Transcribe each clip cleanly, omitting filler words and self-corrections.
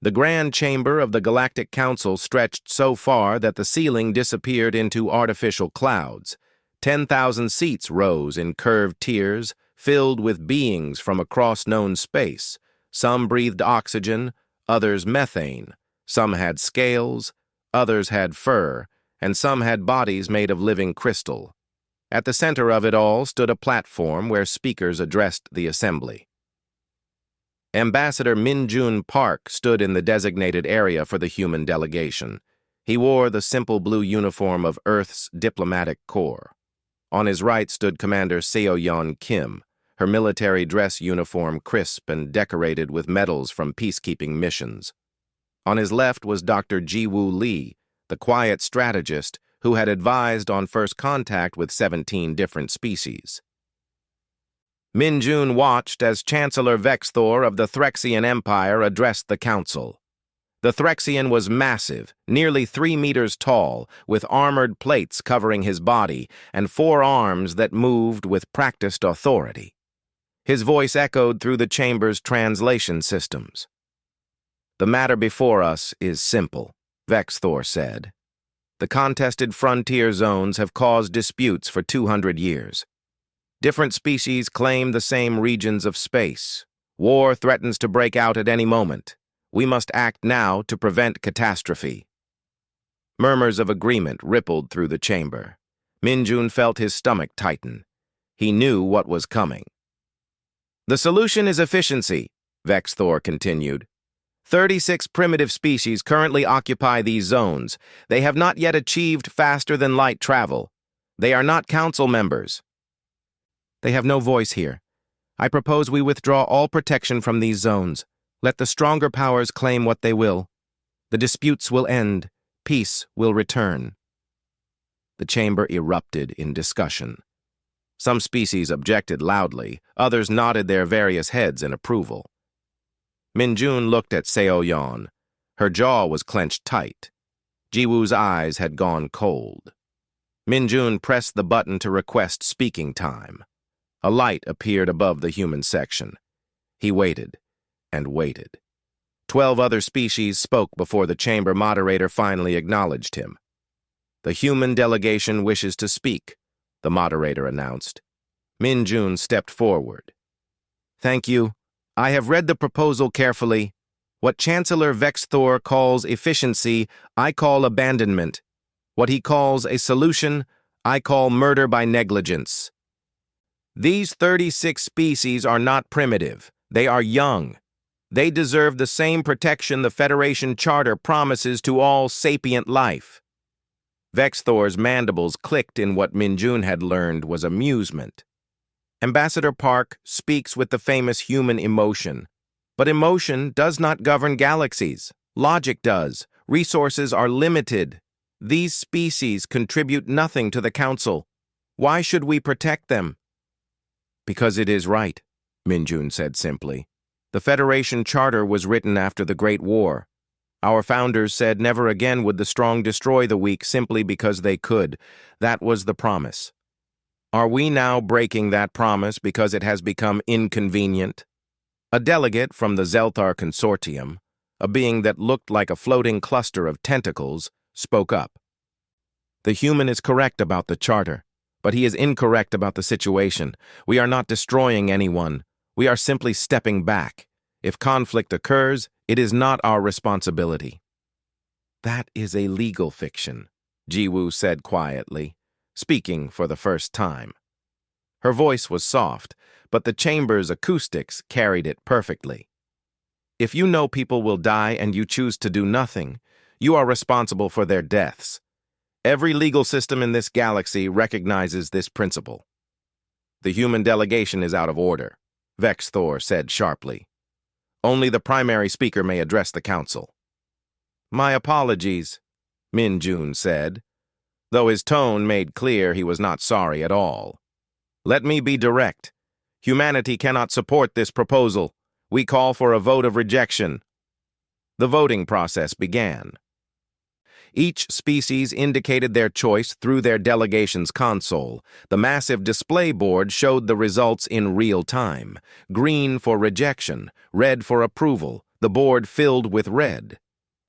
The grand chamber of the Galactic Council stretched so far that the ceiling disappeared into artificial clouds. 10,000 seats rose in curved tiers, filled with beings from across known space. Some breathed oxygen, others methane. Some had scales, others had fur, and some had bodies made of living crystal. At the center of it all stood a platform where speakers addressed the assembly. Ambassador Min-jun Park stood in the designated area for the human delegation. He wore the simple blue uniform of Earth's diplomatic corps. On his right stood Commander Seo-yeon Kim, her military dress uniform crisp and decorated with medals from peacekeeping missions. On his left was Dr. Ji-woo Lee, the quiet strategist who had advised on first contact with 17 different species. Min-jun watched as Chancellor Vexthor of the Threxian Empire addressed the council. The Threxian was massive, nearly 3 meters tall, with armored plates covering his body and 4 arms that moved with practiced authority. His voice echoed through the chamber's translation systems. "The matter before us is simple," Vexthor said. "The contested frontier zones have caused disputes for 200 years. Different species claim the same regions of space. War threatens to break out at any moment. We must act now to prevent catastrophe." Murmurs of agreement rippled through the chamber. Min-jun felt his stomach tighten. He knew what was coming. "The solution is efficiency," Vexthor continued. 36 primitive species currently occupy these zones. They have not yet achieved faster-than-light travel. They are not council members. They have no voice here. I propose we withdraw all protection from these zones. Let the stronger powers claim what they will. The disputes will end. Peace will return. The chamber erupted in discussion. Some species objected loudly. Others nodded their various heads in approval. Min-jun looked at Seo-yeon. Her jaw was clenched tight. Ji-woo's eyes had gone cold. Min-jun pressed the button to request speaking time. A light appeared above the human section. He waited and waited. 12 other species spoke before the chamber moderator finally acknowledged him. "The human delegation wishes to speak," the moderator announced. Min-jun stepped forward. "Thank you. I have read the proposal carefully. What Chancellor Vexthor calls efficiency, I call abandonment. What he calls a solution, I call murder by negligence. These 36 species are not primitive. They are young. They deserve the same protection the Federation Charter promises to all sapient life." Vexthor's mandibles clicked in what Min-jun had learned was amusement. Ambassador Park speaks with the famous human emotion. But emotion does not govern galaxies. Logic does. Resources are limited. These species contribute nothing to the Council. Why should we protect them? "Because it is right," Min-jun said simply. "The Federation Charter was written after the Great War. Our founders said never again would the strong destroy the weak simply because they could. That was the promise. Are we now breaking that promise because it has become inconvenient?" A delegate from the Zelthar Consortium, a being that looked like a floating cluster of tentacles, spoke up. "The human is correct about the Charter, but he is incorrect about the situation. We are not destroying anyone. We are simply stepping back. If conflict occurs, it is not our responsibility." "That is a legal fiction," Ji-woo said quietly, speaking for the first time. Her voice was soft, but the chamber's acoustics carried it perfectly. "If you know people will die and you choose to do nothing, you are responsible for their deaths. Every legal system in this galaxy recognizes this principle." "The human delegation is out of order," Vexthor said sharply. "Only the primary speaker may address the council." "My apologies," Min-jun said, though his tone made clear he was not sorry at all. "Let me be direct. Humanity cannot support this proposal. We call for a vote of rejection." The voting process began. Each species indicated their choice through their delegation's console. The massive display board showed the results in real time. Green for rejection, red for approval, the board filled with red.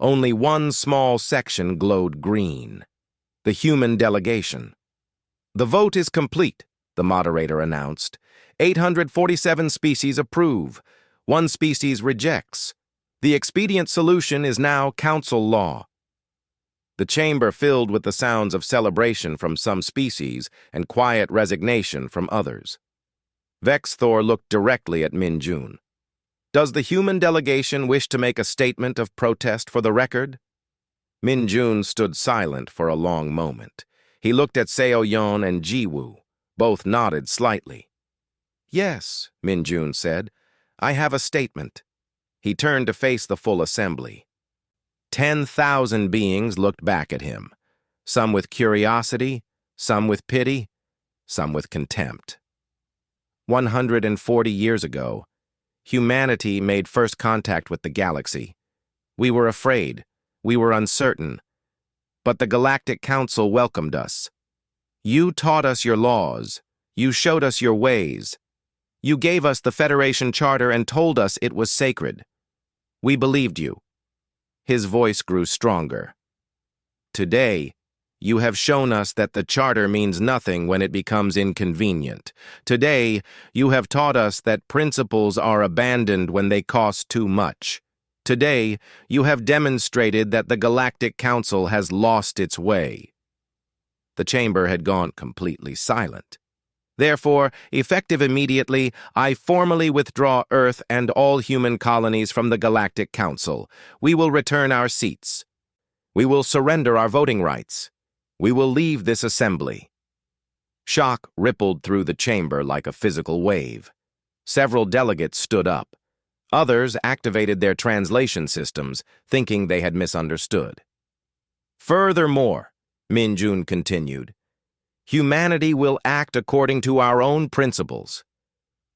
Only one small section glowed green. The human delegation. "The vote is complete," the moderator announced. 847 species approve. 1 species rejects. The expedient solution is now council law. The chamber filled with the sounds of celebration from some species and quiet resignation from others. Vex Thor looked directly at Min Jun. "Does the human delegation wish to make a statement of protest for the record?" Min Jun stood silent for a long moment. He looked at Seo Yeon and Ji Woo. Both nodded slightly. "Yes," Min Jun said. "I have a statement." He turned to face the full assembly. 10,000 beings looked back at him, some with curiosity, some with pity, some with contempt. 140 years ago, humanity made first contact with the galaxy. We were afraid, we were uncertain, but the Galactic Council welcomed us. You taught us your laws, you showed us your ways. You gave us the Federation Charter and told us it was sacred. We believed you. His voice grew stronger. Today, you have shown us that the Charter means nothing when it becomes inconvenient. Today, you have taught us that principles are abandoned when they cost too much. Today, you have demonstrated that the Galactic Council has lost its way. The chamber had gone completely silent. Therefore, effective immediately, I formally withdraw Earth and all human colonies from the Galactic Council. We will return our seats. We will surrender our voting rights. We will leave this assembly. Shock rippled through the chamber like a physical wave. Several delegates stood up. Others activated their translation systems, thinking they had misunderstood. Furthermore, Min Jun continued, humanity will act according to our own principles.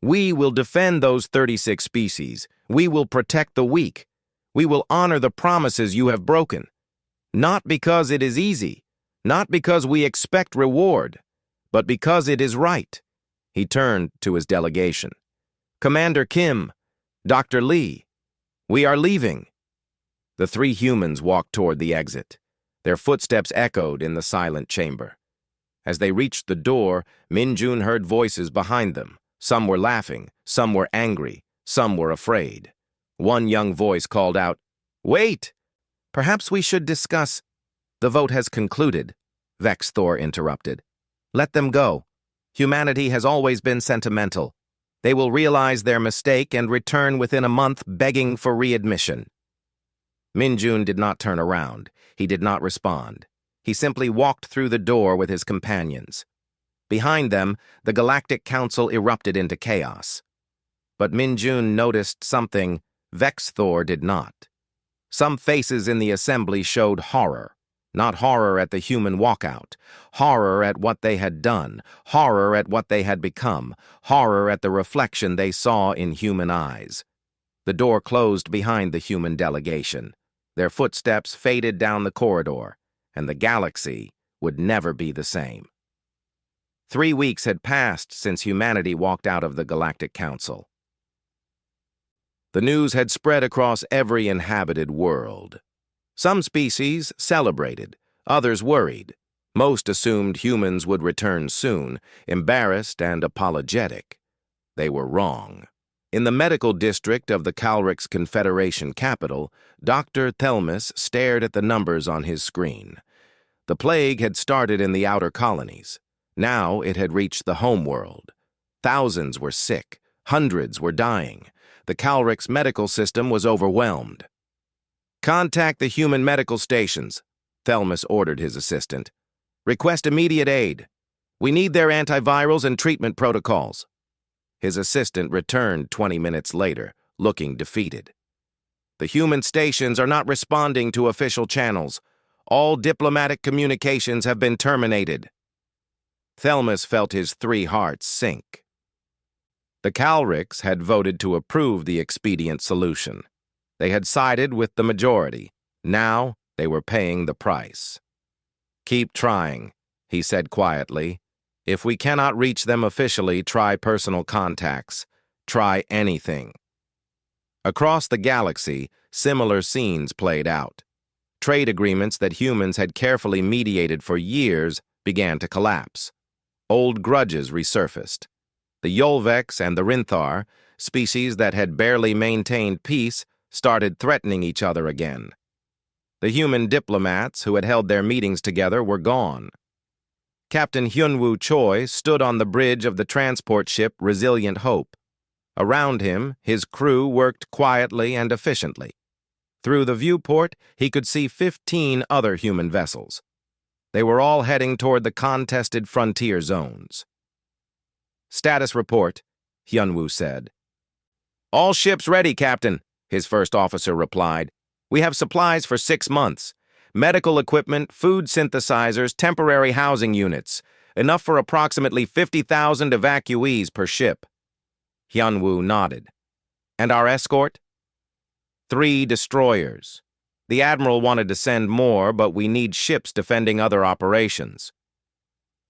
We will defend those 36 species. We will protect the weak. We will honor the promises you have broken. Not because it is easy, not because we expect reward, but because it is right. He turned to his delegation. Commander Kim, Dr. Lee, we are leaving. The 3 humans walked toward the exit. Their footsteps echoed in the silent chamber. As they reached the door, Min Jun heard voices behind them. Some were laughing, some were angry, some were afraid. One young voice called out, "Wait! Perhaps we should discuss—" "The vote has concluded," Vex Thor interrupted. "Let them go. Humanity has always been sentimental. They will realize their mistake and return within a month begging for readmission." Min Jun did not turn around. He did not respond. He simply walked through the door with his companions. Behind them, the Galactic Council erupted into chaos. But Min Jun noticed something Vex Thor did not. Some faces in the assembly showed horror. Not horror at the human walkout, horror at what they had done, horror at what they had become, horror at the reflection they saw in human eyes. The door closed behind the human delegation. Their footsteps faded down the corridor, and the galaxy would never be the same. 3 weeks had passed since humanity walked out of the Galactic Council. The news had spread across every inhabited world. Some species celebrated, others worried. Most assumed humans would return soon, embarrassed and apologetic. They were wrong. In the medical district of the Calrix Confederation capital, Dr. Thelmus stared at the numbers on his screen. The plague had started in the outer colonies. Now it had reached the home world. Thousands were sick. Hundreds were dying. The Calrix medical system was overwhelmed. "Contact the human medical stations," Thelmus ordered his assistant. "Request immediate aid. We need their antivirals and treatment protocols." His assistant returned 20 minutes later, looking defeated. "The human stations are not responding to official channels. All diplomatic communications have been terminated." Thelmus felt his 3 hearts sink. The Calrix had voted to approve the expedient solution. They had sided with the majority. Now they were paying the price. "Keep trying," he said quietly. "If we cannot reach them officially, try personal contacts. Try anything." Across the galaxy, similar scenes played out. Trade agreements that humans had carefully mediated for years began to collapse. Old grudges resurfaced. The Yolvex and the Rinthar, species that had barely maintained peace, started threatening each other again. The human diplomats who had held their meetings together were gone. Captain Hyunwoo Choi stood on the bridge of the transport ship Resilient Hope. Around him, his crew worked quietly and efficiently. Through the viewport, he could see 15 other human vessels. They were all heading toward the contested frontier zones. "Status report," Hyunwoo said. "All ships ready, Captain," his first officer replied. "We have supplies for 6 months. Medical equipment, food synthesizers, temporary housing units. Enough for approximately 50,000 evacuees per ship." Hyunwoo nodded. "And our escort?" 3 destroyers. The Admiral wanted to send more, but we need ships defending other operations."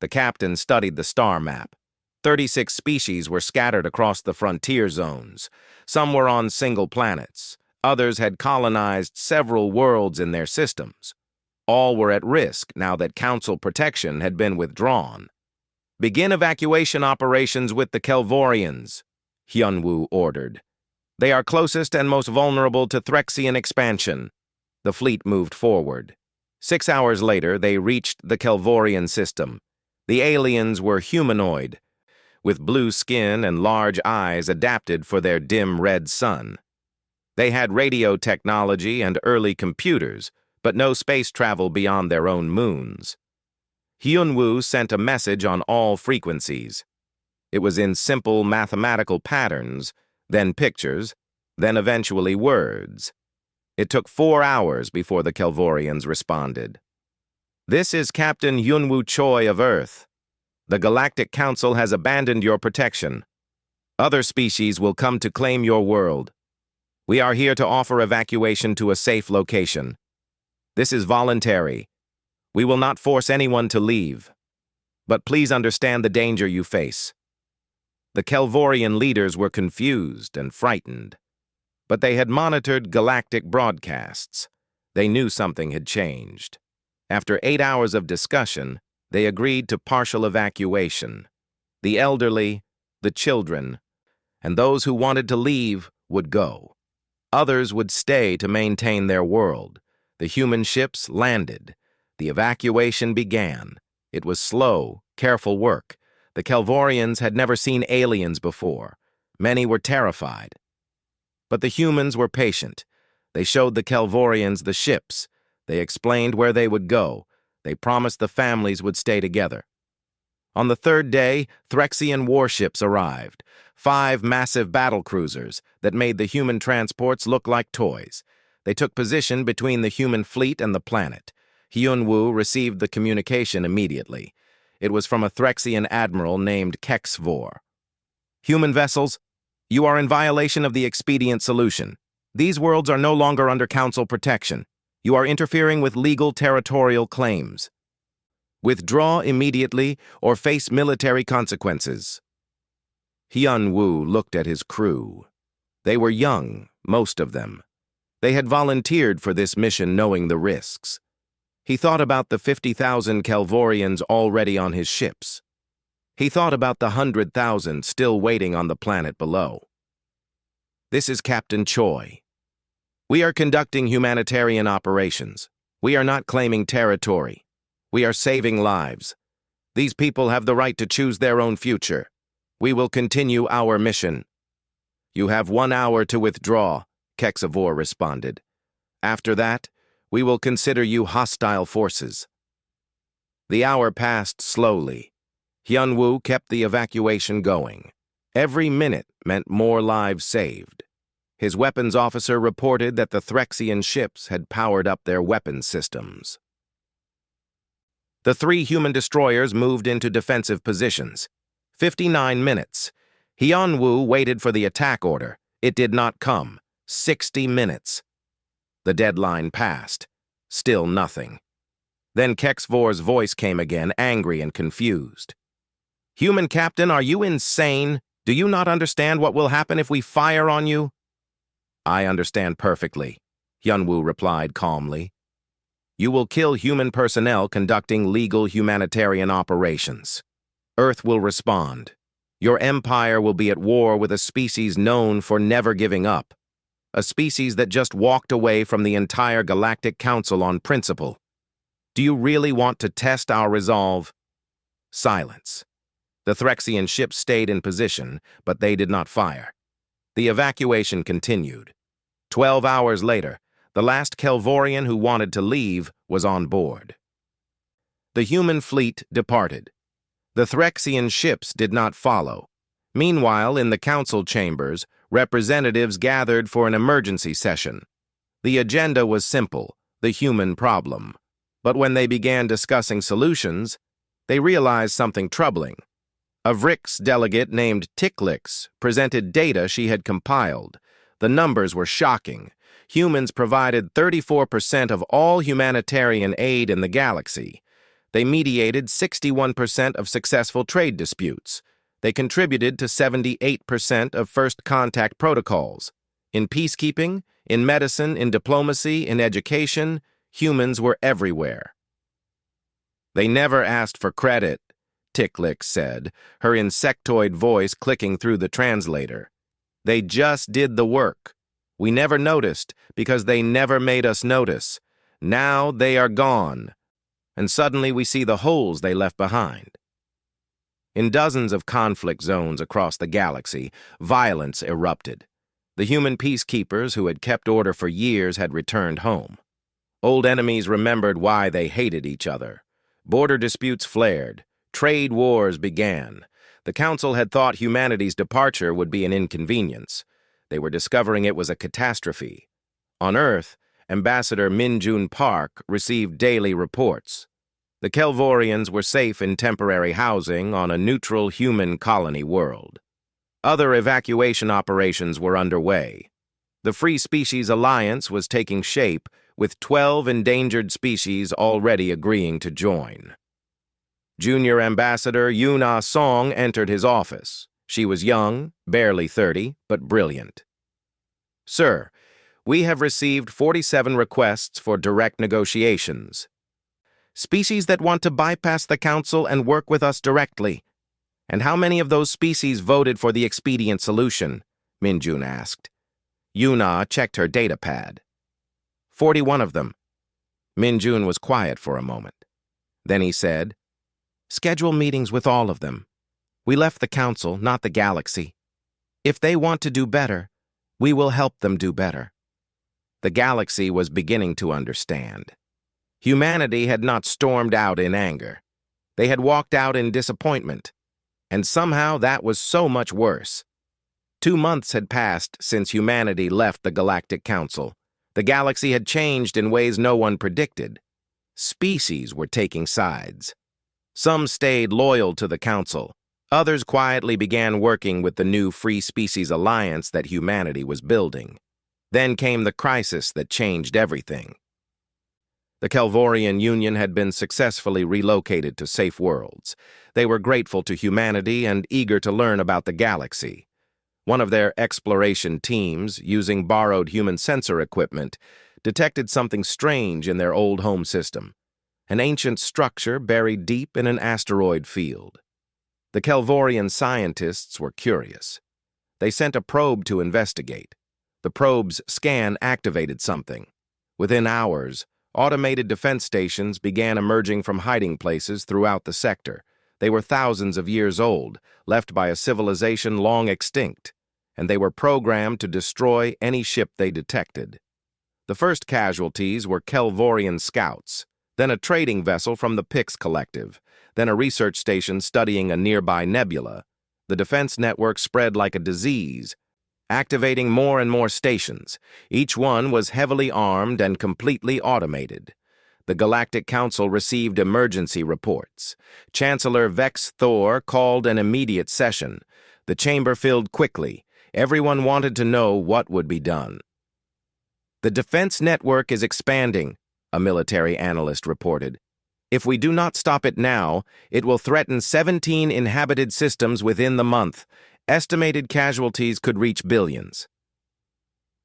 The captain studied the star map. 36 species were scattered across the frontier zones. Some were on single planets. Others had colonized several worlds in their systems. All were at risk now that Council protection had been withdrawn. "Begin evacuation operations with the Kelvorians," Hyunwoo ordered. "They are closest and most vulnerable to Threxian expansion." The fleet moved forward. 6 hours later, they reached the Kelvorian system. The aliens were humanoid, with blue skin and large eyes adapted for their dim red sun. They had radio technology and early computers, but no space travel beyond their own moons. Hyunwoo sent a message on all frequencies. It was in simple mathematical patterns, then pictures, then eventually words. It took 4 hours before the Kelvorians responded. "This is Captain Hyunwoo Choi of Earth. The Galactic Council has abandoned your protection. Other species will come to claim your world. We are here to offer evacuation to a safe location. This is voluntary. We will not force anyone to leave. But please understand the danger you face." The Kelvorian leaders were confused and frightened. But they had monitored galactic broadcasts. They knew something had changed. After 8 hours of discussion, they agreed to partial evacuation. The elderly, the children, and those who wanted to leave would go. Others would stay to maintain their world. The human ships landed. The evacuation began. It was slow, careful work. The Kelvorians had never seen aliens before. Many were terrified. But the humans were patient. They showed the Kelvorians the ships. They explained where they would go. They promised the families would stay together. On the 3rd day, Threxian warships arrived. 5 massive battle cruisers that made the human transports look like toys. They took position between the human fleet and the planet. Hyunwoo received the communication immediately. It was from a Threxian admiral named Kexvor. "Human vessels, you are in violation of the expedient solution. These worlds are no longer under Council protection. You are interfering with legal territorial claims. Withdraw immediately or face military consequences." Hyunwoo looked at his crew. They were young, most of them. They had volunteered for this mission knowing the risks. He thought about the 50,000 Kelvorians already on his ships. He thought about the 100,000 still waiting on the planet below. "This is Captain Choi. We are conducting humanitarian operations. We are not claiming territory. We are saving lives. These people have the right to choose their own future. We will continue our mission." "You have 1 hour to withdraw," Kexavor responded. "After that, we will consider you hostile forces." The hour passed slowly. Hyunwoo kept the evacuation going. Every minute meant more lives saved. His weapons officer reported that the Threxian ships had powered up their weapons systems. The 3 human destroyers moved into defensive positions. 59 minutes. Hyunwoo waited for the attack order. It did not come. 60 minutes. The deadline passed. Still nothing. Then Kexvor's voice came again, angry and confused. "Human Captain, are you insane? Do you not understand what will happen if we fire on you?" I understand perfectly, Hyunwoo replied calmly. You will kill human personnel conducting legal humanitarian operations. Earth will respond. Your empire will be at war with a species known for never giving up. A species that just walked away from the entire Galactic Council on principle. Do you really want to test our resolve? Silence. The Threxian ships stayed in position, but they did not fire. The evacuation continued. 12 hours later, the last Kelvorian who wanted to leave was on board. The human fleet departed. The Threxian ships did not follow. Meanwhile, in the council chambers, representatives gathered for an emergency session. The agenda was simple, the human problem. But when they began discussing solutions, they realized something troubling. A Vrix delegate named Ticklix presented data she had compiled. The numbers were shocking. Humans provided 34% of all humanitarian aid in the galaxy. They mediated 61% of successful trade disputes. They contributed to 78% of first contact protocols. In peacekeeping, in medicine, in diplomacy, in education, humans were everywhere. They never asked for credit, Ticklix said, her insectoid voice clicking through the translator. They just did the work. We never noticed because they never made us notice. Now they are gone. And suddenly we see the holes they left behind. In dozens of conflict zones across the galaxy, violence erupted. The human peacekeepers who had kept order for years had returned home. Old enemies remembered why they hated each other. Border disputes flared. Trade wars began. The Council had thought humanity's departure would be an inconvenience. They were discovering it was a catastrophe. On Earth, Ambassador Min-Jun Park received daily reports. The Kelvorians were safe in temporary housing on a neutral human colony world. Other evacuation operations were underway. The Free Species Alliance was taking shape, with 12 endangered species already agreeing to join. Junior Ambassador Yuna Song entered his office. She was young, barely 30, but brilliant. Sir, we have received 47 requests for direct negotiations. Species that want to bypass the Council and work with us directly. And how many of those species voted for the expedient solution? Min-Jun asked. Yuna checked her data pad. 41 of them. Min-Jun was quiet for a moment. Then he said, Schedule meetings with all of them. We left the Council, not the galaxy. If they want to do better, we will help them do better. The galaxy was beginning to understand. Humanity had not stormed out in anger. They had walked out in disappointment. And somehow that was so much worse. 2 months had passed since humanity left the Galactic Council. The galaxy had changed in ways no one predicted. Species were taking sides. Some stayed loyal to the Council. Others quietly began working with the new Free Species Alliance that humanity was building. Then came the crisis that changed everything. The Kelvorian Union had been successfully relocated to safe worlds. They were grateful to humanity and eager to learn about the galaxy. One of their exploration teams, using borrowed human sensor equipment, detected something strange in their old home system. An ancient structure buried deep in an asteroid field. The Kelvorian scientists were curious. They sent a probe to investigate. The probe's scan activated something. Within hours, automated defense stations began emerging from hiding places throughout the sector. They were thousands of years old, left by a civilization long extinct, and they were programmed to destroy any ship they detected. The first casualties were Kelvorian scouts, then a trading vessel from the Pix Collective, then a research station studying a nearby nebula. The defense network spread like a disease, activating more and more stations. Each one was heavily armed and completely automated. The Galactic Council received emergency reports. Chancellor Vex Thor called an immediate session. The chamber filled quickly. Everyone wanted to know what would be done. The defense network is expanding, a military analyst reported. If we do not stop it now, it will threaten 17 inhabited systems within the month. Estimated casualties could reach billions.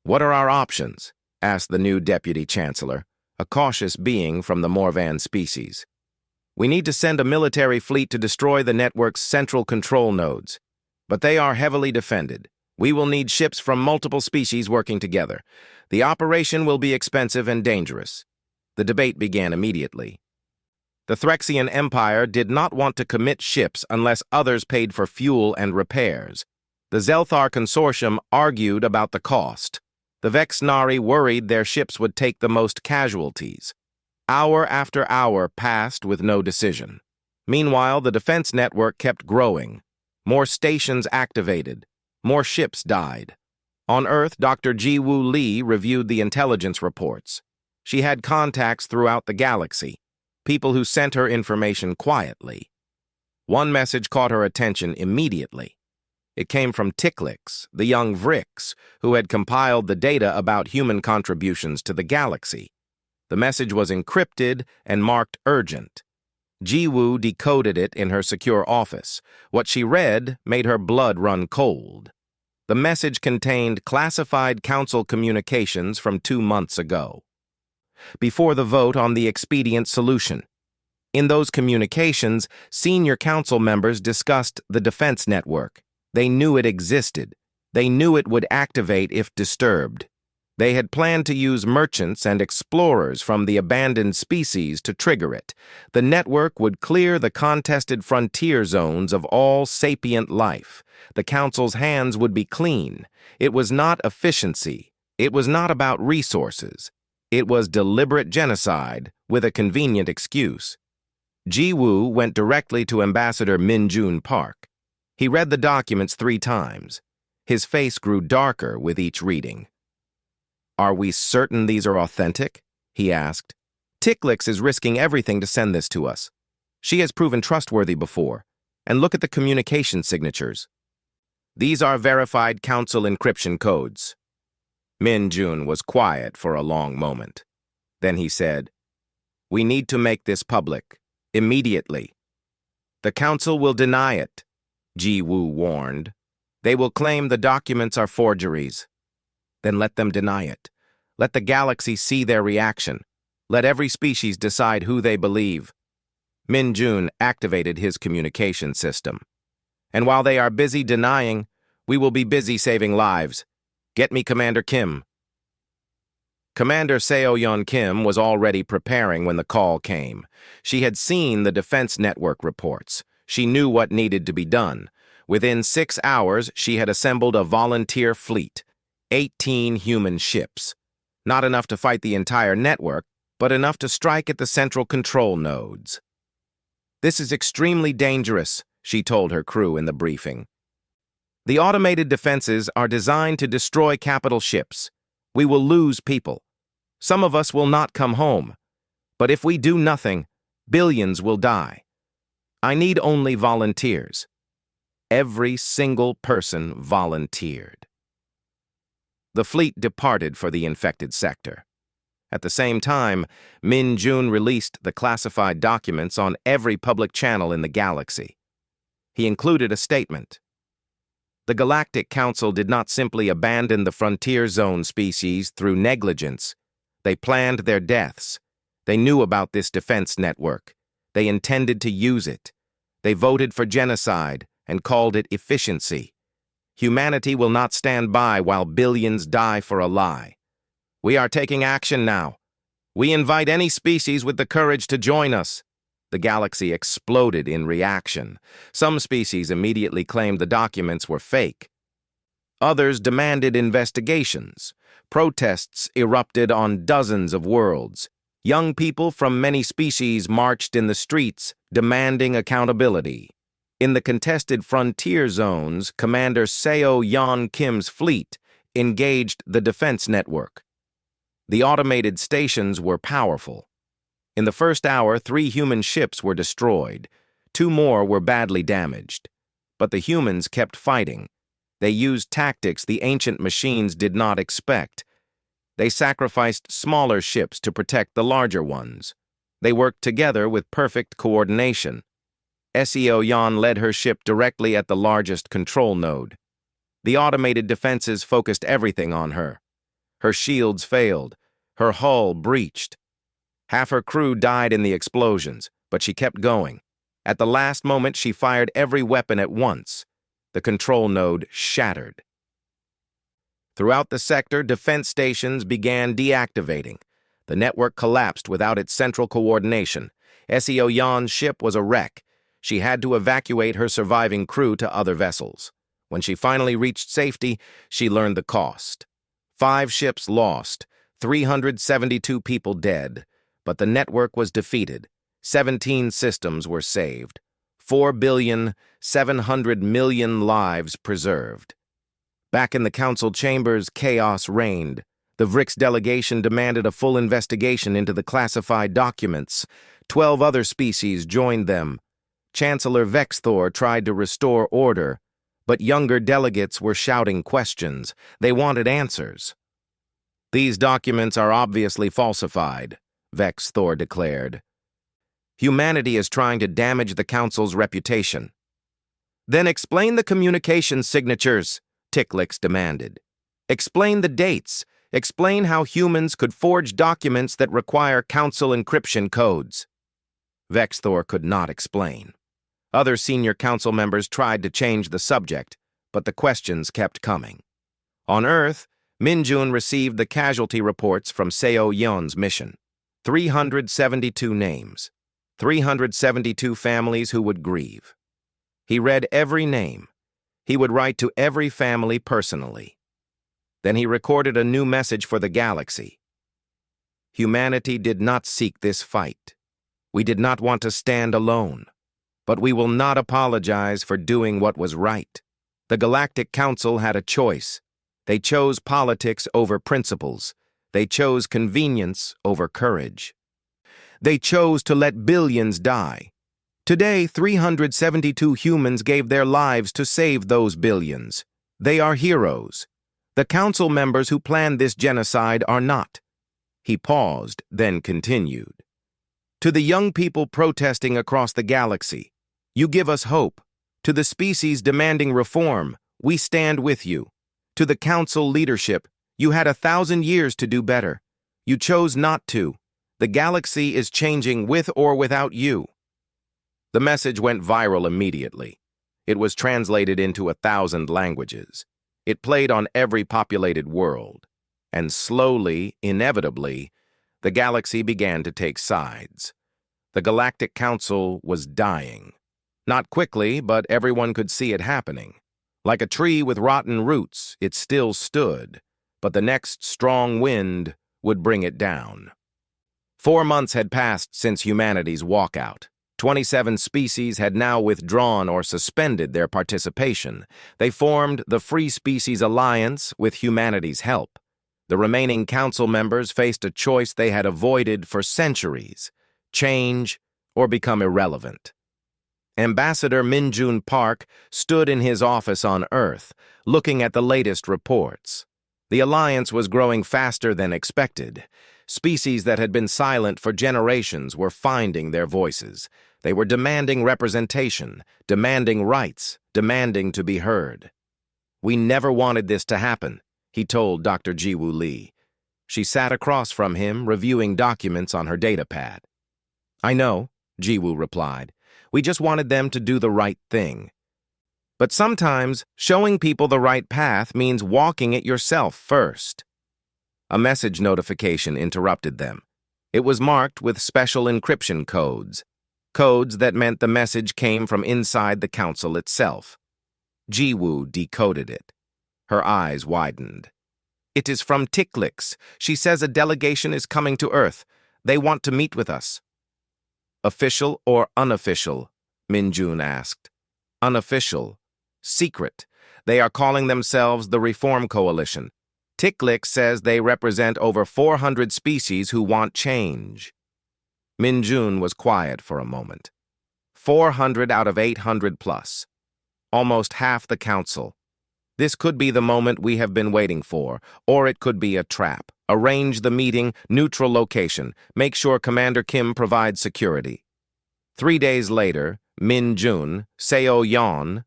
"What are our options?" asked the new Deputy Chancellor, a cautious being from the Morvan species. "We need to send a military fleet to destroy the network's central control nodes. But they are heavily defended. We will need ships from multiple species working together. The operation will be expensive and dangerous." The debate began immediately. The Threxian Empire did not want to commit ships unless others paid for fuel and repairs. The Zelthar Consortium argued about the cost. The Vexnari worried their ships would take the most casualties. Hour after hour passed with no decision. Meanwhile, the defense network kept growing. More stations activated. More ships died. On Earth, Dr. Ji-Woo Lee reviewed the intelligence reports. She had contacts throughout the galaxy, people who sent her information quietly. One message caught her attention immediately. It came from Ticklix, the young Vrix, who had compiled the data about human contributions to the galaxy. The message was encrypted and marked urgent. Ji-Woo decoded it in her secure office. What she read made her blood run cold. The message contained classified council communications from 2 months ago, before the vote on the expedient solution. In those communications, senior council members discussed the defense network. They knew it existed. They knew it would activate if disturbed. They had planned to use merchants and explorers from the abandoned species to trigger it. The network would clear the contested frontier zones of all sapient life. The Council's hands would be clean. It was not efficiency. It was not about resources. It was deliberate genocide with a convenient excuse. Ji-Woo went directly to Ambassador Min-Jun Park. He read the documents 3 times. His face grew darker with each reading. "Are we certain these are authentic?" he asked. "Ticklix is risking everything to send this to us. She has proven trustworthy before. And look at the communication signatures. These are verified council encryption codes." Min-Jun was quiet for a long moment. Then he said, "We need to make this public, immediately." "The council will deny it," Ji-Woo warned. "They will claim the documents are forgeries." "Then let them deny it. Let the galaxy see their reaction. Let every species decide who they believe." Min-Jun activated his communication system. "And while they are busy denying, we will be busy saving lives. Get me Commander Kim." Commander Seo-Yeon Kim was already preparing when the call came. She had seen the defense network reports. She knew what needed to be done. Within 6 hours, she had assembled a volunteer fleet. 18 human ships. Not enough to fight the entire network, but enough to strike at the central control nodes. "This is extremely dangerous," she told her crew in the briefing. "The automated defenses are designed to destroy capital ships. We will lose people. Some of us will not come home. But if we do nothing, billions will die. I need only volunteers." Every single person volunteered. The fleet departed for the infected sector. At the same time, Min-Jun released the classified documents on every public channel in the galaxy. He included a statement. The Galactic Council did not simply abandon the frontier zone species through negligence. They planned their deaths. They knew about this defense network. They intended to use it. They voted for genocide and called it efficiency. Humanity will not stand by while billions die for a lie. We are taking action now. We invite any species with the courage to join us. The galaxy exploded in reaction. Some species immediately claimed the documents were fake. Others demanded investigations. Protests erupted on dozens of worlds. Young people from many species marched in the streets, demanding accountability. In the contested frontier zones, Commander Seo-Yeon Kim's fleet engaged the defense network. The automated stations were powerful. In the first hour, 3 human ships were destroyed. 2 more were badly damaged. But the humans kept fighting. They used tactics the ancient machines did not expect. They sacrificed smaller ships to protect the larger ones. They worked together with perfect coordination. Seo-Yeon led her ship directly at the largest control node. The automated defenses focused everything on her. Her shields failed. Her hull breached. Half her crew died in the explosions, but she kept going. At the last moment, she fired every weapon at once. The control node shattered. Throughout the sector, defense stations began deactivating. The network collapsed without its central coordination. SEO Yan's ship was a wreck. She had to evacuate her surviving crew to other vessels. When she finally reached safety, she learned the cost. 5 ships lost, 372 people dead, but the network was defeated. 17 systems were saved. 4,700,000,000 lives preserved. Back in the council chambers, chaos reigned. The VRIX delegation demanded a full investigation into the classified documents. 12 other species joined them. Chancellor Vexthor tried to restore order, but younger delegates were shouting questions. They wanted answers. "These documents are obviously falsified," Vexthor declared. "Humanity is trying to damage the Council's reputation." "Then explain the communication signatures," Ticklix demanded. "Explain the dates. Explain how humans could forge documents that require Council encryption codes." Vexthor could not explain. Other senior Council members tried to change the subject, but the questions kept coming. On Earth, Minjun received the casualty reports from Seo Yeon's mission. 372 names. 372 families who would grieve. He read every name. He would write to every family personally. Then he recorded a new message for the galaxy. "Humanity did not seek this fight. We did not want to stand alone. But we will not apologize for doing what was right. The Galactic Council had a choice. They chose politics over principles. They chose convenience over courage. They chose to let billions die. Today, 372 humans gave their lives to save those billions. They are heroes. The council members who planned this genocide are not." He paused, then continued. "To the young people protesting across the galaxy, you give us hope. To the species demanding reform, we stand with you. To the council leadership, you had 1,000 years to do better. You chose not to. The galaxy is changing with or without you." The message went viral immediately. It was translated into 1,000 languages. It played on every populated world. And slowly, inevitably, the galaxy began to take sides. The Galactic Council was dying. Not quickly, but everyone could see it happening. Like a tree with rotten roots, it still stood, but the next strong wind would bring it down. 4 months had passed since humanity's walkout. 27 species had now withdrawn or suspended their participation. They formed the Free Species Alliance with humanity's help. The remaining council members faced a choice they had avoided for centuries: change or become irrelevant. Ambassador Minjun Park stood in his office on Earth, looking at the latest reports. The alliance was growing faster than expected. Species that had been silent for generations were finding their voices. They were demanding representation, demanding rights, demanding to be heard. "We never wanted this to happen," he told Dr. Jiwoo Lee. She sat across from him, reviewing documents on her datapad. "I know," Jiwoo replied. "We just wanted them to do the right thing. But sometimes, showing people the right path means walking it yourself first." A message notification interrupted them. It was marked with special encryption codes. Codes that meant the message came from inside the council itself. Jiwoo decoded it. Her eyes widened. "It is from Ticklix. She says a delegation is coming to Earth. They want to meet with us." "Official or unofficial?" Minjun asked. "Unofficial. Secret. They are calling themselves the Reform Coalition. Ticklix says they represent over 400 species who want change." Minjun was quiet for a moment. 400 out of 800 plus. Almost half the council. This could be the moment we have been waiting for, or it could be a trap. Arrange the meeting, neutral location. Make sure Commander Kim provides security. 3 days later, Minjun, Seo Yeon,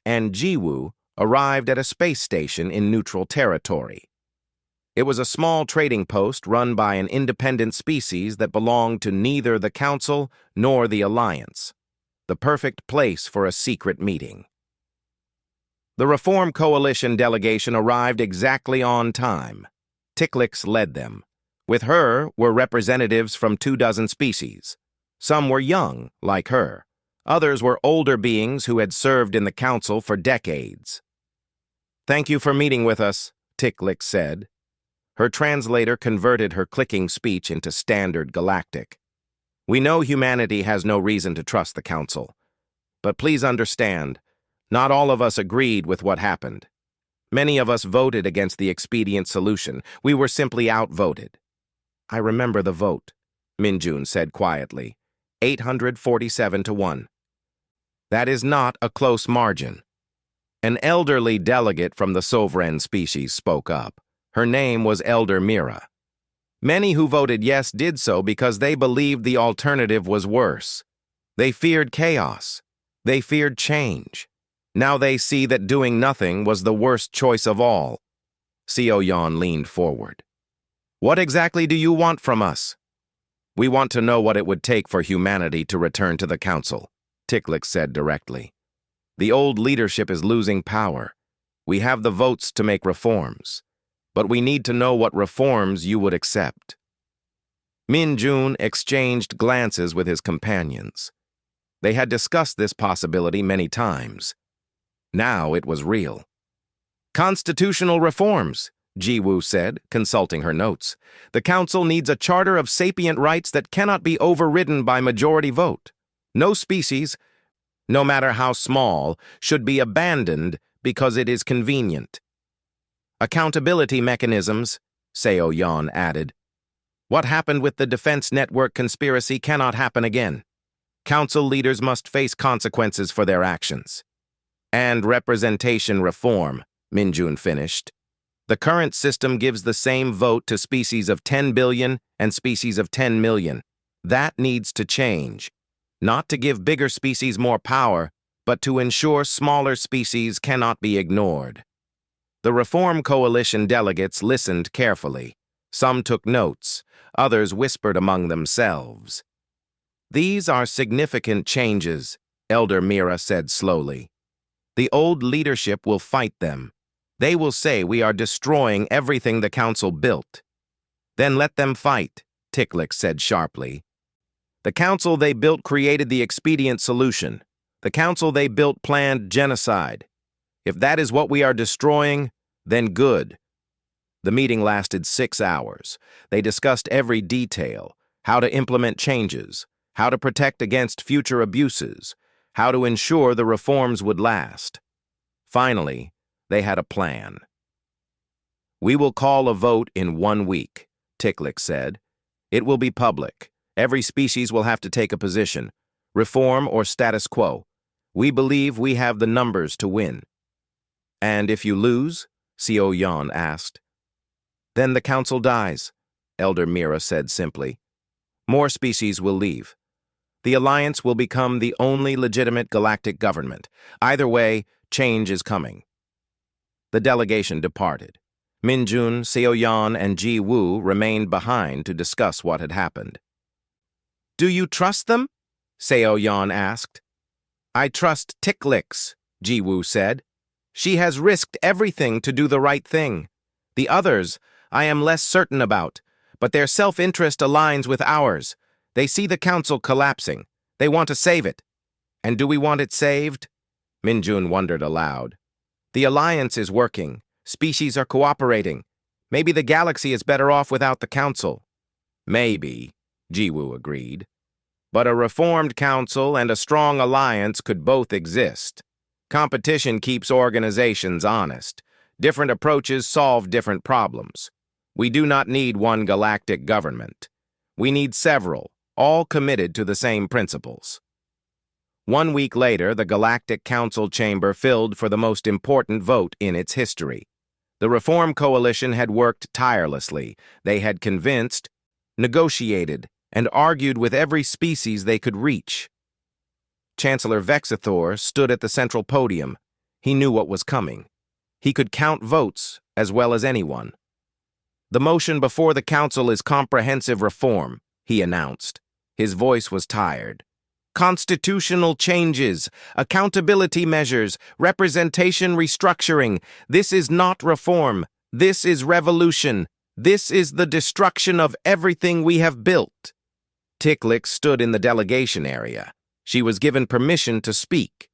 and Jiwoo arrived at a space station in neutral territory. It was a small trading post run by an independent species that belonged to neither the Council nor the Alliance. The perfect place for a secret meeting. The Reform Coalition delegation arrived exactly on time. Ticklix led them. With her were representatives from 24 species. Some were young, like her. Others were older beings who had served in the Council for decades. "Thank you for meeting with us," Ticklix said. Her translator converted her clicking speech into standard Galactic. "We know humanity has no reason to trust the Council. But please understand, not all of us agreed with what happened. Many of us voted against the expedient solution. We were simply outvoted." "I remember the vote," Minjun said quietly. 847 to 1. "That is not a close margin." An elderly delegate from the sovereign species spoke up. Her name was Elder Mira. Many who voted yes did so because they believed the alternative was worse. They feared chaos. They feared change. Now they see that doing nothing was the worst choice of all. Sioyan leaned forward. "What exactly do you want from us?" "We want to know what it would take for humanity to return to the Council," Ticklix said directly. "The old leadership is losing power. We have the votes to make reforms. But we need to know what reforms you would accept." Minjun exchanged glances with his companions. They had discussed this possibility many times. Now it was real. "Constitutional reforms," Jiwoo said, consulting her notes. "The Council needs a charter of sapient rights that cannot be overridden by majority vote. No species, no matter how small, should be abandoned because it is convenient." "Accountability mechanisms," Seo Yan added. "What happened with the Defense Network conspiracy cannot happen again. Council leaders must face consequences for their actions." "And representation reform," Minjun finished. "The current system gives the same vote to species of 10 billion and species of 10 million. That needs to change. Not to give bigger species more power, but to ensure smaller species cannot be ignored." The Reform Coalition delegates listened carefully. Some took notes, others whispered among themselves. "These are significant changes," Elder Mira said slowly. "The old leadership will fight them. They will say we are destroying everything the Council built." "Then let them fight," Ticklix said sharply. "The Council they built created the expedient solution. The Council they built planned genocide. If that is what we are destroying, then good." The meeting lasted 6 hours. They discussed every detail: how to implement changes, how to protect against future abuses, how to ensure the reforms would last. Finally, they had a plan. "We will call a vote in 1 week," Ticklix said. "It will be public. Every species will have to take a position. Reform or status quo. We believe we have the numbers to win." "And if you lose?" Seo Yan asked. "Then the Council dies," Elder Mira said simply. "More species will leave. The Alliance will become the only legitimate galactic government. Either way, change is coming." The delegation departed. Minjun, Seo Yan, and Ji Woo remained behind to discuss what had happened. "Do you trust them?" Seo Yan asked. "I trust Ticklix," Ji Woo said. "She has risked everything to do the right thing. The others, I am less certain about, but their self-interest aligns with ours. They see the Council collapsing. They want to save it. And do we want it saved?" Minjun wondered aloud. "The Alliance is working. Species are cooperating. Maybe the galaxy is better off without the Council." "Maybe," Jiwoo agreed. "But a reformed Council and a strong Alliance could both exist. Competition keeps organizations honest. Different approaches solve different problems. We do not need one galactic government. We need several, all committed to the same principles." 1 week later, the Galactic Council chamber filled for the most important vote in its history. The Reform Coalition had worked tirelessly. They had convinced, negotiated, and argued with every species they could reach. Chancellor Vexithor stood at the central podium. He knew what was coming. He could count votes as well as anyone. "The motion before the Council is comprehensive reform," he announced. His voice was tired. "Constitutional changes, accountability measures, representation restructuring. This is not reform. This is revolution. This is the destruction of everything we have built." Ticklick stood in the delegation area. She was given permission to speak.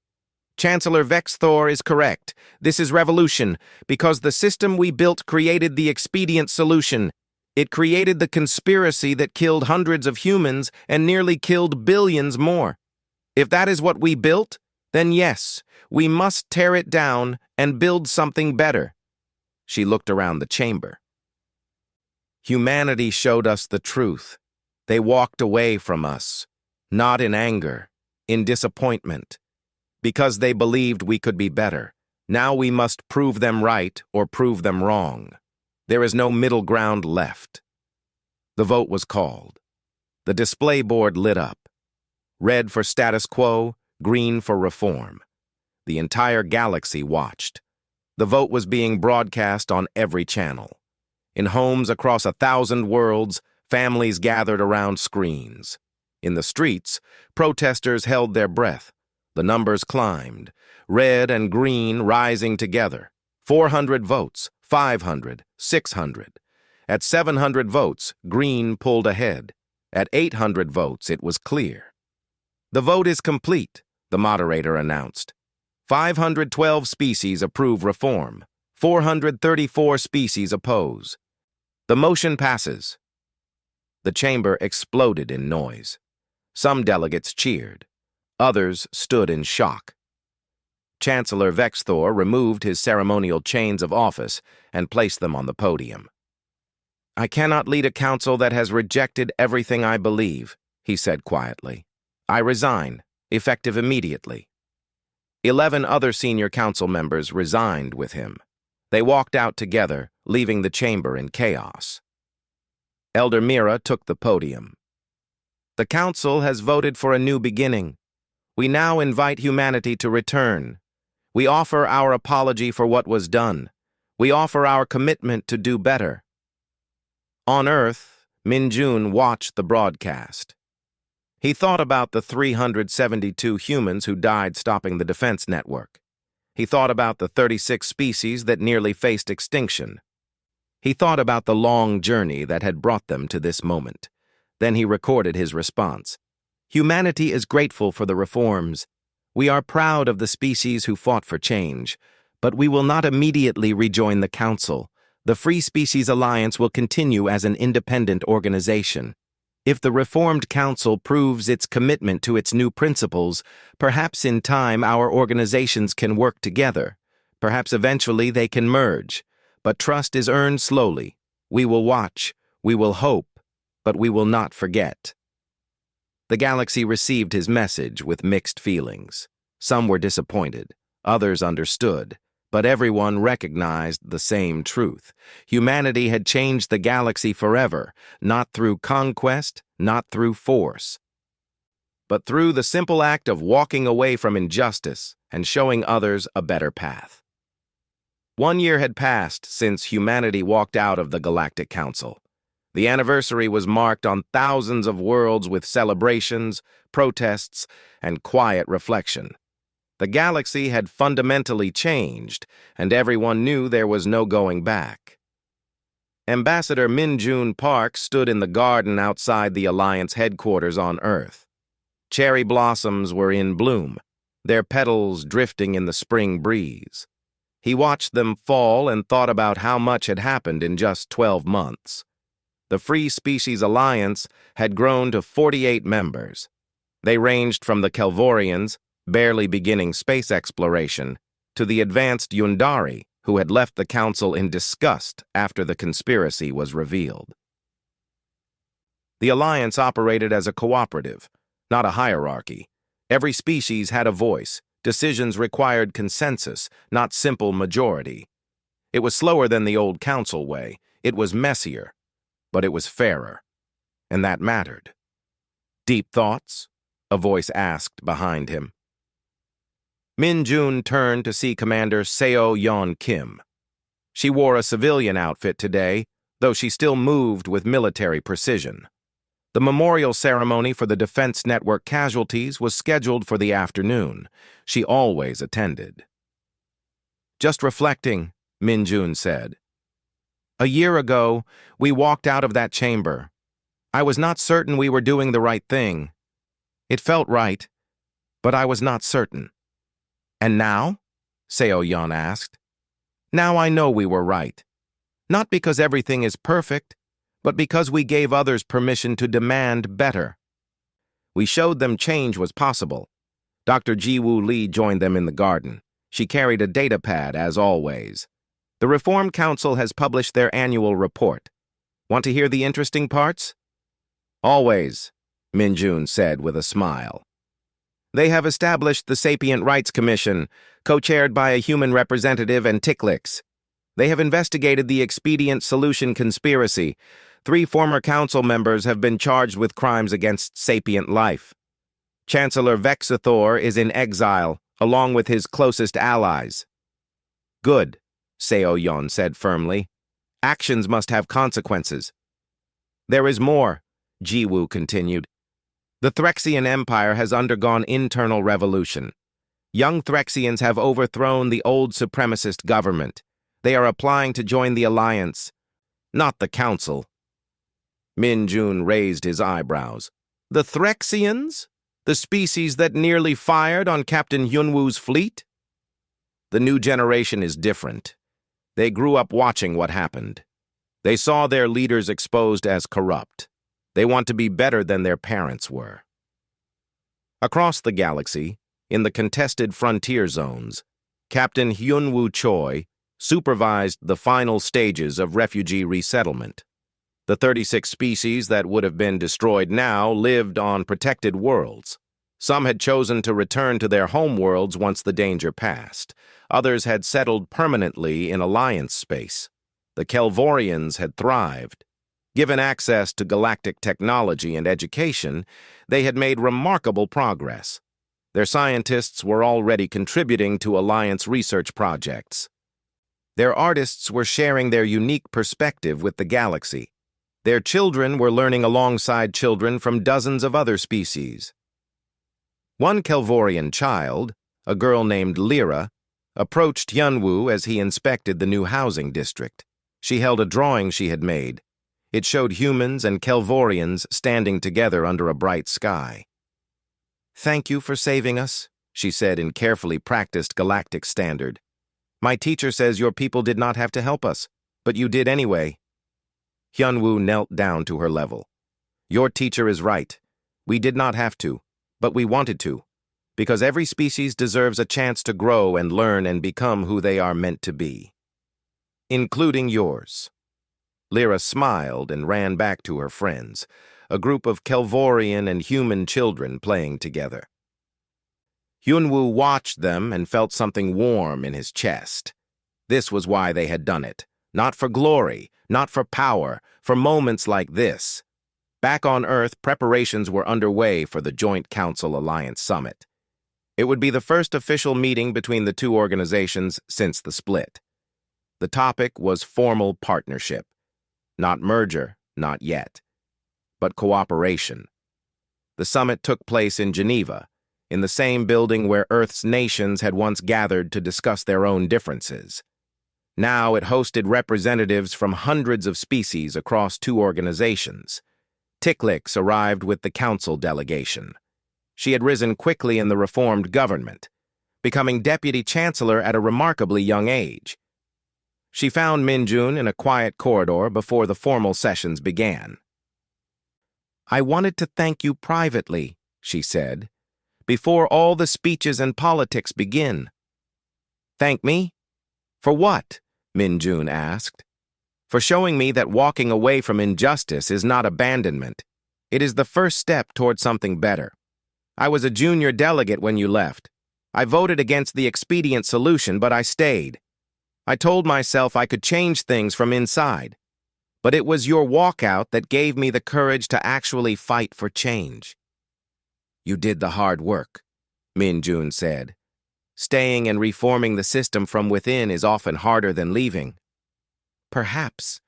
"Chancellor Vexthor is correct. This is revolution, because the system we built created the expedient solution. It created the conspiracy that killed hundreds of humans and nearly killed billions more. If that is what we built, then yes, we must tear it down and build something better." She looked around the chamber. Humanity showed us the truth. They walked away from us, not in anger, in disappointment. Because they believed we could be better. Now we must prove them right or prove them wrong. There is no middle ground left. The vote was called. The display board lit up. Red for status quo, green for reform. The entire galaxy watched. The vote was being broadcast on every channel. In homes across 1,000 worlds, families gathered around screens. In the streets, protesters held their breath. The numbers climbed, red and green rising together. 400 votes, 500, 600. At 700 votes, green pulled ahead. At 800 votes, it was clear. "The vote is complete," the moderator announced. 512 species approve reform. 434 species oppose. The motion passes. The chamber exploded in noise. Some delegates cheered. Others stood in shock. Chancellor Vexthor removed his ceremonial chains of office and placed them on the podium. "I cannot lead a council that has rejected everything I believe," he said quietly. "I resign, effective immediately." 11 other senior council members resigned with him. They walked out together, leaving the chamber in chaos. Elder Mira took the podium. "The council has voted for a new beginning. We now invite humanity to return. We offer our apology for what was done. We offer our commitment to do better." On Earth, Min-Jun watched the broadcast. He thought about the 372 humans who died stopping the defense network. He thought about the 36 species that nearly faced extinction. He thought about the long journey that had brought them to this moment. Then he recorded his response. "Humanity is grateful for the reforms. We are proud of the species who fought for change, but we will not immediately rejoin the Council. The Free Species Alliance will continue as an independent organization. If the Reformed Council proves its commitment to its new principles, perhaps in time our organizations can work together. Perhaps eventually they can merge. But trust is earned slowly. We will watch, we will hope, but we will not forget." The galaxy received his message with mixed feelings. Some were disappointed, others understood, but everyone recognized the same truth. Humanity had changed the galaxy forever, not through conquest, not through force, but through the simple act of walking away from injustice and showing others a better path. 1 year had passed since humanity walked out of the Galactic Council. The anniversary was marked on thousands of worlds with celebrations, protests, and quiet reflection. The galaxy had fundamentally changed, and everyone knew there was no going back. Ambassador Min-Jun Park stood in the garden outside the Alliance headquarters on Earth. Cherry blossoms were in bloom, their petals drifting in the spring breeze. He watched them fall and thought about how much had happened in just 12 months. The Free Species Alliance had grown to 48 members. They ranged from the Kelvorians, barely beginning space exploration, to the advanced Yundari, who had left the Council in disgust after the conspiracy was revealed. The Alliance operated as a cooperative, not a hierarchy. Every species had a voice. Decisions required consensus, not simple majority. It was slower than the old Council way. It was messier, but it was fairer. And that mattered. "Deep thoughts?" a voice asked behind him. Min-Jun turned to see Commander Seo Yeon Kim. She wore a civilian outfit today, though she still moved with military precision. The memorial ceremony for the Defense Network casualties was scheduled for the afternoon. She always attended. "Just reflecting," Min-jun said. "A year ago, we walked out of that chamber. I was not certain we were doing the right thing. It felt right, but I was not certain." "And now?" Seo-yeon asked. "Now I know we were right. Not because everything is perfect, but because we gave others permission to demand better. We showed them change was possible." Dr. Ji-woo Lee joined them in the garden. She carried a data pad, as always. "The Reform Council has published their annual report. Want to hear the interesting parts?" "Always," Min-jun said with a smile. "They have established the Sapient Rights Commission, co-chaired by a human representative and Ticklix. They have investigated the Expedient Solution Conspiracy. 3 former council members have been charged with crimes against sapient life. Chancellor Vexathor is in exile, along with his closest allies." "Good," Seo-yeon said firmly. "Actions must have consequences." "There is more," Ji-woo continued. "The Threxian Empire has undergone internal revolution. Young Threxians have overthrown the old supremacist government. They are applying to join the alliance, not the council." Min-jun raised his eyebrows. "The Threxians? The species that nearly fired on Captain Hyunwoo's fleet?" "The new generation is different. They grew up watching what happened. They saw their leaders exposed as corrupt. They want to be better than their parents were." Across the galaxy, in the contested frontier zones, Captain Hyunwoo Choi supervised the final stages of refugee resettlement. The 36 species that would have been destroyed now lived on protected worlds. Some had chosen to return to their home worlds once the danger passed. Others had settled permanently in Alliance space. The Kelvorians had thrived. Given access to galactic technology and education, they had made remarkable progress. Their scientists were already contributing to Alliance research projects. Their artists were sharing their unique perspective with the galaxy. Their children were learning alongside children from dozens of other species. One Kelvorian child, a girl named Lyra, approached Hyunwoo as he inspected the new housing district. She held a drawing she had made. It showed humans and Kelvorians standing together under a bright sky. "Thank you for saving us," she said in carefully practiced galactic standard. "My teacher says your people did not have to help us, but you did anyway." Hyunwoo knelt down to her level. "Your teacher is right. We did not have to, but we wanted to, because every species deserves a chance to grow and learn and become who they are meant to be. Including yours." Lyra smiled and ran back to her friends, a group of Kelvorian and human children playing together. Hyunwoo watched them and felt something warm in his chest. This was why they had done it. Not for glory, not for power, for moments like this. Back on Earth, preparations were underway for the Joint Council Alliance Summit. It would be the first official meeting between the two organizations since the split. The topic was formal partnership. Not merger, not yet, but cooperation. The summit took place in Geneva, in the same building where Earth's nations had once gathered to discuss their own differences. Now it hosted representatives from hundreds of species across 2 organizations. Ticklix arrived with the council delegation. She had risen quickly in the reformed government, becoming deputy chancellor at a remarkably young age. She found Min-jun in a quiet corridor before the formal sessions began. "I wanted to thank you privately," she said, "before all the speeches and politics begin." "Thank me? For what?" Min-jun asked. "For showing me that walking away from injustice is not abandonment. It is the first step toward something better. I was a junior delegate when you left. I voted against the expedient solution, but I stayed. I told myself I could change things from inside. But it was your walkout that gave me the courage to actually fight for change." "You did the hard work," Min-jun said. "Staying and reforming the system from within is often harder than leaving." "Perhaps,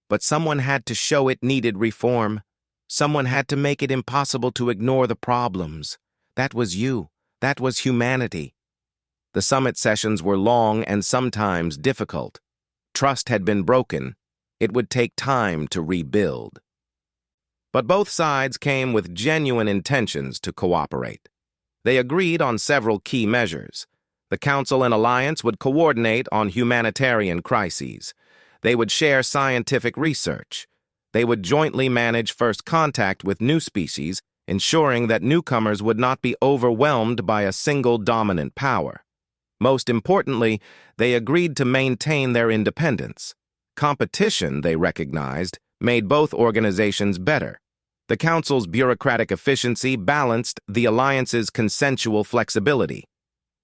But someone had to show it needed reform. Someone had to make it impossible to ignore the problems. That was you. That was humanity. The summit sessions were long and sometimes difficult. Trust had been broken. It would take time to rebuild. But both sides came with genuine intentions to cooperate. They agreed on several key measures. The Council and Alliance would coordinate on humanitarian crises. They would share scientific research. They would jointly manage first contact with new species, ensuring that newcomers would not be overwhelmed by a single dominant power. Most importantly, they agreed to maintain their independence. Competition, they recognized, made both organizations better. The Council's bureaucratic efficiency balanced the Alliance's consensual flexibility.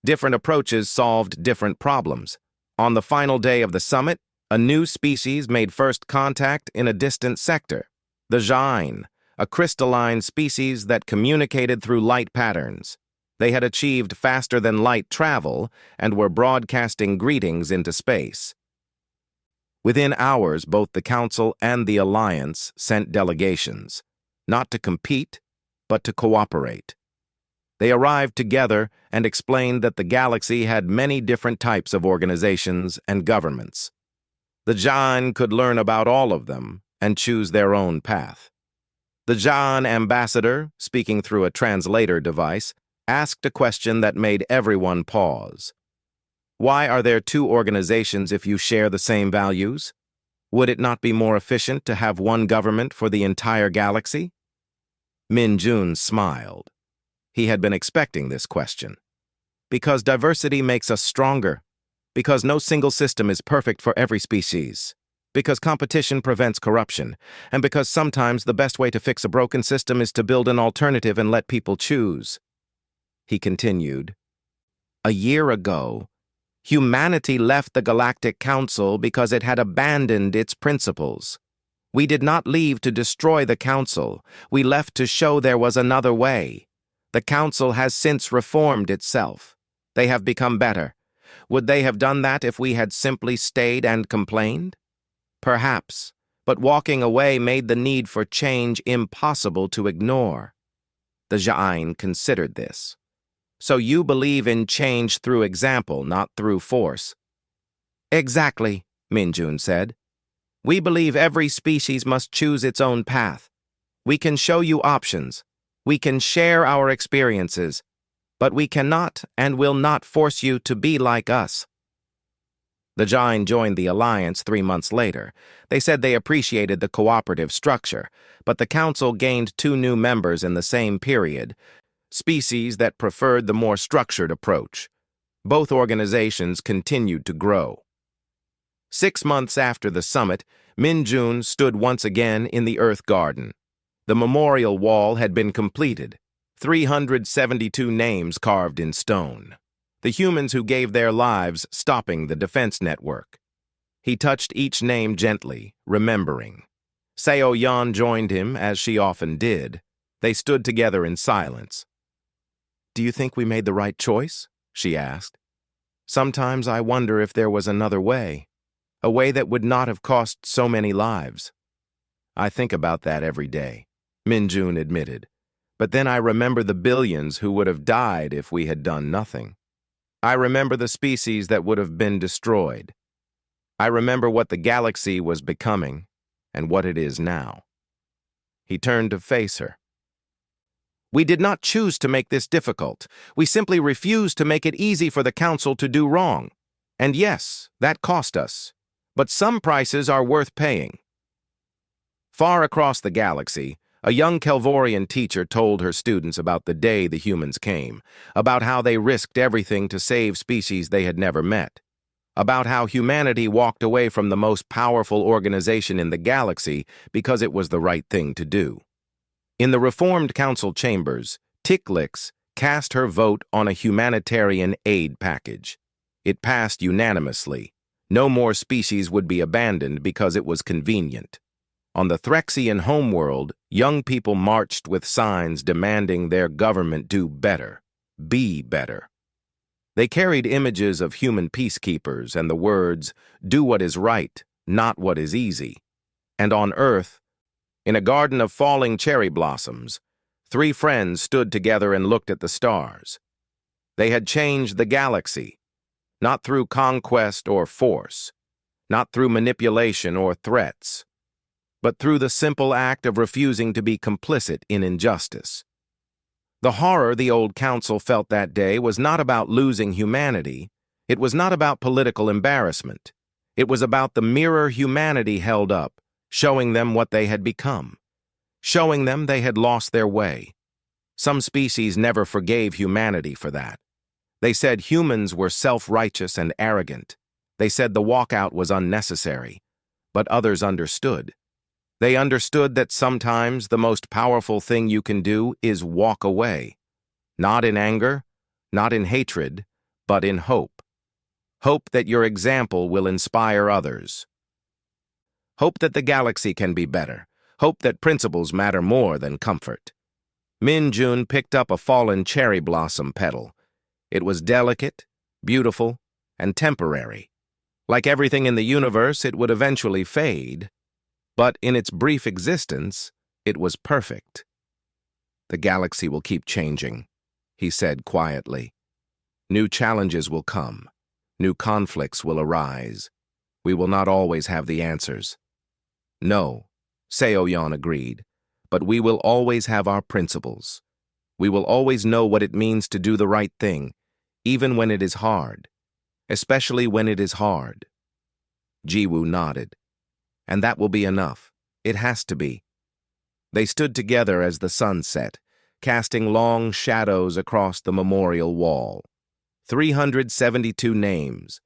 Different approaches solved different problems. On the final day of the summit, a new species made first contact in a distant sector, the Jain, a crystalline species that communicated through light patterns. They had achieved faster-than-light travel and were broadcasting greetings into space. Within hours, both the Council and the Alliance sent delegations, not to compete, but to cooperate. They arrived together and explained that the galaxy had many different types of organizations and governments. The Jain could learn about all of them and choose their own path. The Jain ambassador, speaking through a translator device, asked a question that made everyone pause. Why are there two organizations if you share the same values? Would it not be more efficient to have one government for the entire galaxy? Min Jun smiled. He had been expecting this question. Because diversity makes us stronger. Because no single system is perfect for every species. Because competition prevents corruption. And because sometimes the best way to fix a broken system is to build an alternative and let people choose. He continued, a year ago, humanity left the Galactic Council because it had abandoned its principles. We did not leave to destroy the Council. We left to show there was another way. The Council has since reformed itself. They have become better. Would they have done that if we had simply stayed and complained? Perhaps, but walking away made the need for change impossible to ignore. The Jain considered this. So you believe in change through example, not through force. Exactly, Min Jun said. We believe every species must choose its own path. We can show you options. We can share our experiences. But we cannot and will not force you to be like us. The Jain joined the Alliance 3 months later. They said they appreciated the cooperative structure, but the Council gained 2 new members in the same period, species that preferred the more structured approach. Both organizations continued to grow. 6 months after the summit, Min Jun stood once again in the Earth Garden. The memorial wall had been completed, 372 names carved in stone. The humans who gave their lives stopping the defense network. He touched each name gently, remembering. Seo Yan joined him, as she often did. They stood together in silence. Do you think we made the right choice? She asked. Sometimes I wonder if there was another way. A way that would not have cost so many lives. I think about that every day, Min Jun admitted. But then I remember the billions who would have died if we had done nothing. I remember the species that would have been destroyed. I remember what the galaxy was becoming and what it is now. He turned to face her. We did not choose to make this difficult. We simply refused to make it easy for the Council to do wrong. And yes, that cost us. But some prices are worth paying. Far across the galaxy, a young Kelvorian teacher told her students about the day the humans came, about how they risked everything to save species they had never met, about how humanity walked away from the most powerful organization in the galaxy because it was the right thing to do. In the reformed council chambers, Tiklix cast her vote on a humanitarian aid package. It passed unanimously. No more species would be abandoned because it was convenient. On the Threxian homeworld, young people marched with signs demanding their government do better, be better. They carried images of human peacekeepers and the words, "Do what is right, not what is easy." And on Earth, in a garden of falling cherry blossoms, three friends stood together and looked at the stars. They had changed the galaxy, not through conquest or force, not through manipulation or threats, but through the simple act of refusing to be complicit in injustice. The horror the old council felt that day was not about losing humanity. It was not about political embarrassment. It was about the mirror humanity held up, showing them what they had become, showing them they had lost their way. Some species never forgave humanity for that. They said humans were self-righteous and arrogant. They said the walkout was unnecessary. But others understood. They understood that sometimes the most powerful thing you can do is walk away. Not in anger, not in hatred, but in hope. Hope that your example will inspire others. Hope that the galaxy can be better. Hope that principles matter more than comfort. Min Jun picked up a fallen cherry blossom petal. It was delicate, beautiful, and temporary. Like everything in the universe, it would eventually fade. But in its brief existence, it was perfect. The galaxy will keep changing, he said quietly. New challenges will come. New conflicts will arise. We will not always have the answers. No, Seoyeon agreed, but we will always have our principles. We will always know what it means to do the right thing, even when it is hard, especially when it is hard. Jiwoo nodded. And that will be enough. It has to be. They stood together as the sun set, casting long shadows across the memorial wall. 372 names,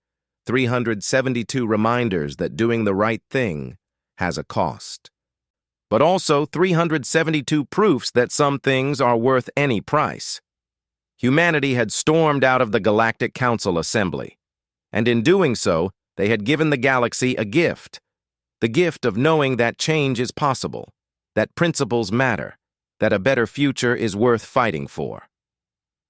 372 reminders that doing the right thing has a cost. But also 372 proofs that some things are worth any price. Humanity had stormed out of the Galactic Council Assembly, and in doing so, they had given the galaxy a gift. The gift of knowing that change is possible, that principles matter, that a better future is worth fighting for.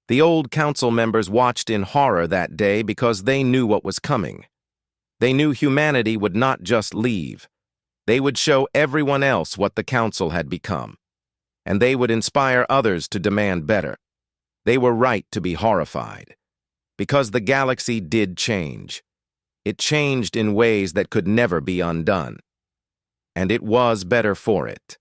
The old council members watched in horror that day because they knew what was coming. They knew humanity would not just leave. They would show everyone else what the council had become, and they would inspire others to demand better. They were right to be horrified, because the galaxy did change. It changed in ways that could never be undone. And it was better for it.